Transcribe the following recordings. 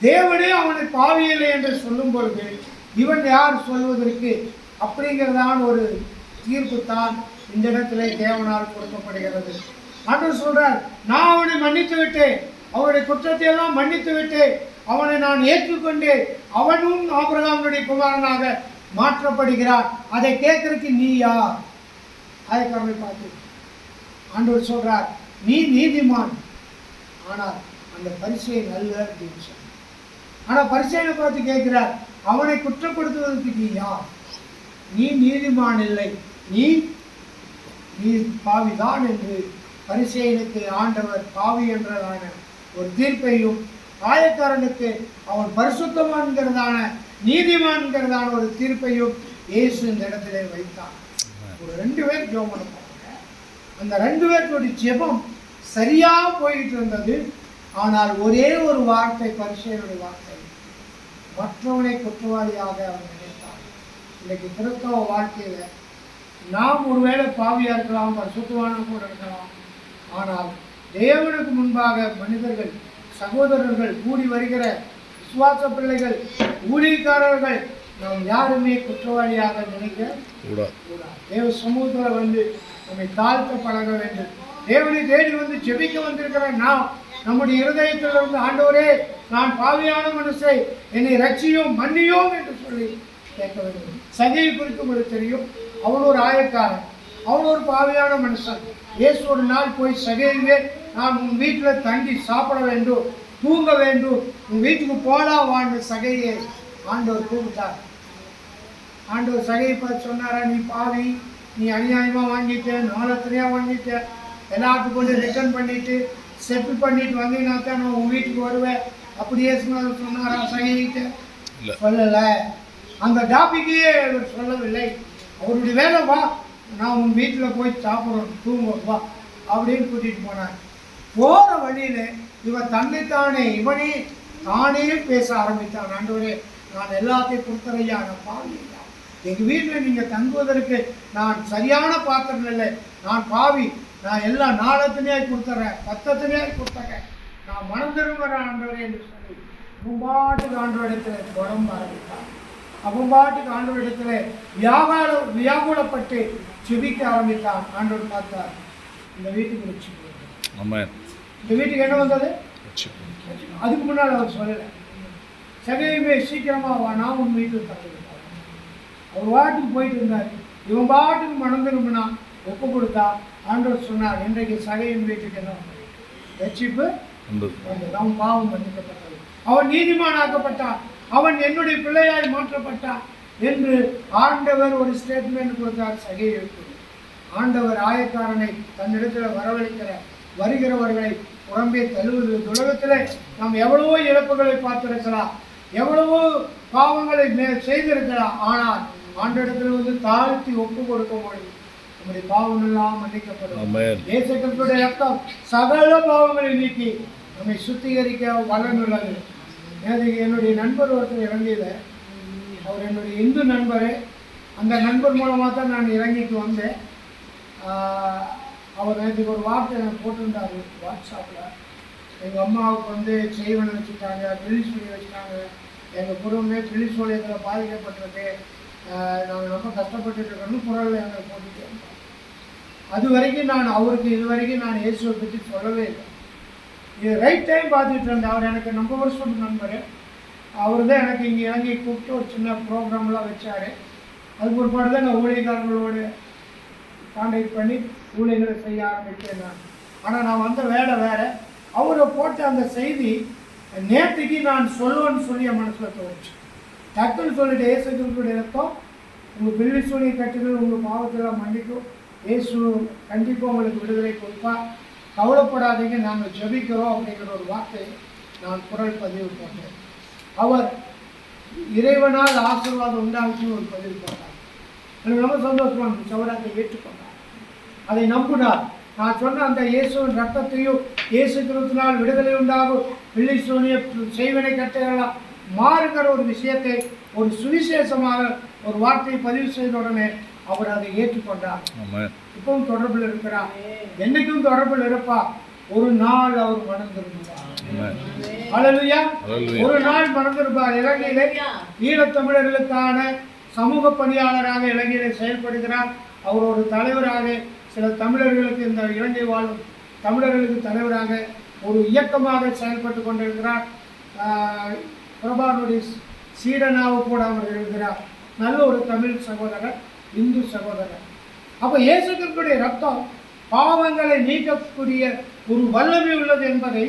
தேவனே அவனை பாவியில்லை என்று சொல்லும் பொழுது இவன் யார் சொல்வதற்கு அப்படிங்கிறதான ஒரு தீர்ப்பு தான் இந்த இடத்திலே தேவனால் கொடுக்கப்படுகிறது. ஆண்டவர் சொல்றார், நான் அவனை மன்னித்து விட்டேன், அவனுடைய குற்றத்தை எல்லாம் மன்னித்து விட்டேன், அவனை நான் ஏற்றுக்கொண்டேன், அவனும் ஆபிரகாமுடைய குமாரனாக மாற்றப்படுகிறார். அதை கேட்கறதுக்கு நீ யார்? ஆயக்காரனை பார்த்து ஆண்டவர் சொல்றார், நீ நீதிமான், ஆனால் அந்த பரிசேயன் அல்ல அப்படின்னு சொன்னார். ஆனால் பரிசேயனை பார்த்து கேட்கிறார், அவனை குற்றப்படுத்துவதற்கு நீ யார்? நீ நீதிமான் இல்லை, நீ பாவிதான் என்று பரிசேயனுக்கு ஆண்டவர் பாவி என்றதான ஒரு தீர்ப்பையும், ஆயக்காரனுக்கு அவன் பரிசுத்தமான்கிறதான நீதிமான்கிறதான ஒரு தீர்ப்பையும் இயேசு இந்த இடத்திலே வைத்தான். ஒரு 2 பேர் ஜெபம் பண்ணுவாங்க. அந்த 2 பேருடைய ஜெபம் சரியா போயிட்டு இருந்தது. ஆனால் ஒரே ஒரு வார்த்தை, பரிசேயனுடைய வார்த்தை, மற்றவனை குற்றவாளியாக அவன் நினைத்தான். இன்னைக்கு கிறிஸ்தவ வாழ்க்கையில நாம் ஒருவேளை பாவியா இருக்கலாம், பரிசுத்தமான கூட இருக்கலாம். ஆனால் தேவனுக்கு முன்பாக மனிதர்கள், சகோதரர்கள், கூடி வருகிற விசுவாச பிள்ளைகள், ஊழியக்காரர்கள், நாம் யாருமே குற்றவாளியாக நினைக்க கூடாது. தேவ சமூகத்தில் வந்து நம்மை தாழ்த்த பழக வேண்டும். தேவனை தேடி வந்து ஜெபிக்க வந்திருக்கிற நாம் நம்முடைய இருதயத்திலிருந்து, ஆண்டவரே நான் பாவியான மனுஷை, என்னை ரட்சியும் மன்னியும் என்று சொல்லி கேட்க வேண்டும். சகையை குறித்து உங்களுக்கு தெரியும், அவன் ஒரு ஆயக்காரன், அவன் ஒரு பாவியான மனுஷன். இயேசு ஒரு நாள் போய் சகையிலே, நான் உன் வீட்டில் தங்கி சாப்பிட வேண்டும், தூங்க வேண்டும், உன் வீட்டுக்கு போலாவான்னு சகையை ஆண்டவர் கூப்பிட்டார். ஆண்டவர் சகையை பார்த்து சொன்னாரா, நீ பாவி, நீ அநியாயமாக வாங்கிட்ட, நாளத்திலையாக வாங்கிட்ட, எல்லாத்துக்கும் கொண்டு ரிட்டர்ன் பண்ணிட்டு செட்டில் பண்ணிட்டு வந்தீங்கன்னா தான் நான் உன் வீட்டுக்கு வருவேன் அப்படியே சொன்னாரா? சகையிட்ட சொல்லலை. அந்த டாபிக்கையே அவர் சொல்லவில்லை. அவருடைய வேலை, வா நான் உன் வீட்டில் போய் சாப்பிடணும், தூங்குவோம் வா அப்படின்னு கூட்டிகிட்டு போனார். போகிற வழியில் இவன் தன்னைத்தானே, இவனே தானே பேச ஆரம்பித்தான். ஆண்டவரே நான் எல்லாத்தையும் கொடுத்துறையா, நான் பாவி, எங்கள் வீட்டில் நீங்கள் தங்குவதற்கு நான் சரியான பாத்திரம் இல்லை, நான் பாவி, நான் எல்லாம் நாளத்தினே கொடுத்துட்றேன், பத்தத்தினே கொடுத்துறேன், நான் மனம் திரும்புகிறேன் ஆண்டவரே என்று சொல்லி அவன்பாட்டுக்கு ஆண்டவரிடத்தில் தொடர்ந்து ஆரம்பித்தான். அவன்பாட்டுக்கு ஆண்டவரிடத்தில் வியாகுலப்பட்டு செபிக்க ஆரம்பித்தான். ஆண்டவர் பார்த்தார், இந்த வீட்டுக்கு வச்சு, இந்த வீட்டுக்கு என்ன வந்தது? அதுக்கு முன்னால் அவர் சொல்லலை. சகையுமே சீக்கிரமாக வா, நான் உன் வீட்டுக்கு தங்குவேன். அவர் வாட்டுக்கு போயிட்டு இருந்தார். இவன் பாட்டுக்கு மனம் திரும்பினா, ஒப்பு கொடுத்தா. ஆண்டவர் சொன்னார், இன்றைக்கு சகையின் வீட்டுக்கு என்ன வந்தது? ரட்சிப்பு வந்தது. அவன் பாவம் மன்னிக்கப்பட்டது, அவன் நீதிமானாக்கப்பட்டான், அவன் என்னுடைய பிள்ளையாய் மாற்றப்பட்டான் என்று ஆண்டவர் ஒரு ஸ்டேட்மெண்ட் கொடுத்தார். சகையுக்கு ஆண்டவர் ஆயக்காரனை தன்னிடத்தில் வரவழைக்கிற வருகிறவர்களை புறம்பே தள்ளுவது. உலகத்தில் நாம் எவ்வளவோ இழப்புகளை பார்த்திருக்கலாம், எவ்வளவோ பாவங்களை செய்திருக்கலாம். ஆனால் ஆண்டவரிடத்தில் வந்து தாழ்த்தி ஒப்பு கொடுக்கும்போது நம்முடைய பாவம் எல்லாம் மன்னிக்கப்படும். இயேசு கிறிஸ்துவின் ரத்தம் சகல பாவங்களை நீக்கி நம்மை சுத்திகரிக்க வல்லமையுள்ளது. என்னுடைய நண்பர் ஒருத்தர் இறங்கியது, அவர் என்னுடைய இந்து நண்பர். அந்த நண்பர் மூலமாக தான் நான் இறங்கிக்கு வந்தேன். அவர் நேற்றுக்கு ஒரு வார்த்தை எனக்கு போட்டிருந்தார் வாட்ஸ்அப்பில். எங்கள் அம்மாவுக்கு வந்து செய்வனை வச்சுட்டாங்க, பில்லி சொல்லி வச்சுட்டாங்க, எங்கள் குடும்பமே பில்லி சோழியத்தில் பாதிக்கப்பட்டிருக்கு, நாங்கள் ரொம்ப கஷ்டப்பட்டு இருக்கணும் குரலில் எங்களை போட்டுட்டு. அது வரைக்கும் நான் அவருக்கு இது வரைக்கும் நான் இயேசுவை பற்றி சொல்லவே இல்லை. இது ரைட் டைம் பார்த்துட்டு இருந்தேன். அவர் எனக்கு ரொம்ப வருஷம் நண்பர். அவர் தான் எனக்கு இங்கே இறங்கி கூப்பிட்டு ஒரு சின்ன ப்ரோக்ராம்லாம் வச்சார். அதுக்கு ஒரு பாடு தான் நான் ஊழியக்காரங்களோடு கான்டாக்ட் பண்ணி ஊழியர்களை செய்ய ஆரம்பித்தேன் நான். ஆனால் நான் வந்த வேலை வேறு. அவரை போட்ட அந்த செய்தி நேற்றுக்கு நான் சொல்லுவேன்னு சொல்லி என் மனசில் தோணுச்சு. டக்குன்னு சொல்லிட்டு, இயேசு கிறிஸ்துவின் ரத்தம் உங்கள் பில்லி சூழி கட்டுகள், உங்கள் பாவத்தெல்லாம் மன்னிக்கும், இயேசு கண்டிப்பாக உங்களுக்கு விடுதலை கொடுப்பா, கவலைப்படாதீங்க, நாங்கள் ஜெபிக்கிறோம் அப்படிங்கிற ஒரு வார்த்தை நான் குரல் பதிவு போட்டேன். அவர் இறைவனால் ஆசீர்வாதம் உண்டாச்சுன்னு ஒரு பதிவு போட்டார். எனக்கு ரொம்ப சந்தோஷமாக இருந்துச்சு. அவர் அதை ஏற்றுக்கொண்டார், அதை நம்பினார். நான் சொன்ன அந்த இயேசுவின் ரத்தத்தையும் இயேசு கிறிஸ்துவினால் விடுதலை உண்டாகும், பிள்ளை சூனிய செய்வனை கட்டைகளால் மாறுகிற ஒரு விஷயத்தை ஒரு சுவிசேஷமாக ஒரு வார்த்தையை பதிவு செய்த உடனே அவர் அதை ஏற்றுக்கொண்டார். இப்பவும் தொடர்பில் இருக்கிறார், என்னைக்கும் தொடர்பில் இருப்பார். ஒரு நாள் அவர் மனம் திரும்புவார். ஹல்லேலூயா. ஒரு நாள் மறந்திருப்பார். இலங்கையிலே ஈழத்தமிழர்களுக்கான சமூக பணியாளராக இலங்கையிலே செயல்படுகிறார். அவர் ஒரு தலைவராக சில தமிழர்களுக்கு, இந்த இலங்கை வாழும் தமிழர்களுக்கு தலைவராக ஒரு இயக்கமாக செயல்பட்டு கொண்டிருக்கிறார். பிரபானுடைய சீடனாக கூட அவர் இருக்கிறார். நல்ல ஒரு தமிழ் சகோதரர், இந்து சகோதரர். அப்போ இயேசு கிறிஸ்துவின் ரத்தம் பாவங்களை நீக்கக்கூடிய ஒரு வல்லமை உள்ளது என்பதை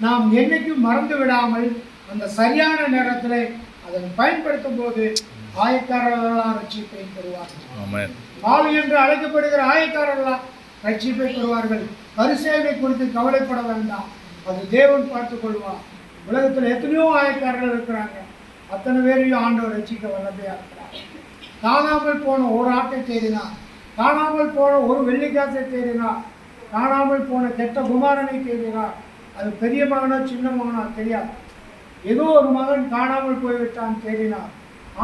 நாம் என்னைக்கும் மறந்து விடாமல் அந்த சரியான நேரத்தில் அதை பயன்படுத்தும் போது ஆயக்காரர்களாம் ரட்சிப்பை பெறுவார்கள். பாவி என்று அழைக்கப்படுகிற ஆயக்காரர்களாம் ரட்சிப்பை பெறுவார்கள். பரிசேவை குறித்து கவலைப்பட வேண்டாம், அது தேவன் பார்த்து கொள்வார். உலகத்தில் எத்தனையோ ஆயக்காரர்கள் இருக்கிறாங்க, அத்தனை பேரையும் ஆண்டவர் ரட்சிக்க வல்லமையா இருக்கிறார். காணாமல் போன ஒரு ஆட்டை தேடினார், காணாமல் போன ஒரு வெள்ளிக்காசை தேடினார், காணாமல் போன கெட்ட குமாரனை தேடினார். அது பெரிய மகனோ சின்ன மகனோ தெரியாது. ஏதோ ஒரு மகன் காணாமல் போய்விட்டான், தேடினார்.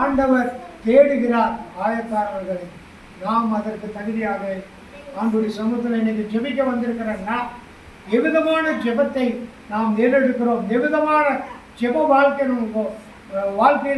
ஆண்டவர் தேடுகிறார் ஆயக்காரர்களை. நாம் அதற்கு தகுதியாக ஆண்டவருடைய சமூகத்தில் இன்னைக்கு ஜெபிக்க வந்திருக்கிறோம்னா எவ்விதமான ஜெபத்தை நாம் ஏறெடுக்கிறோம், எவ்விதமான ஜெப வாழ்க்கை வாழ்க்கையில்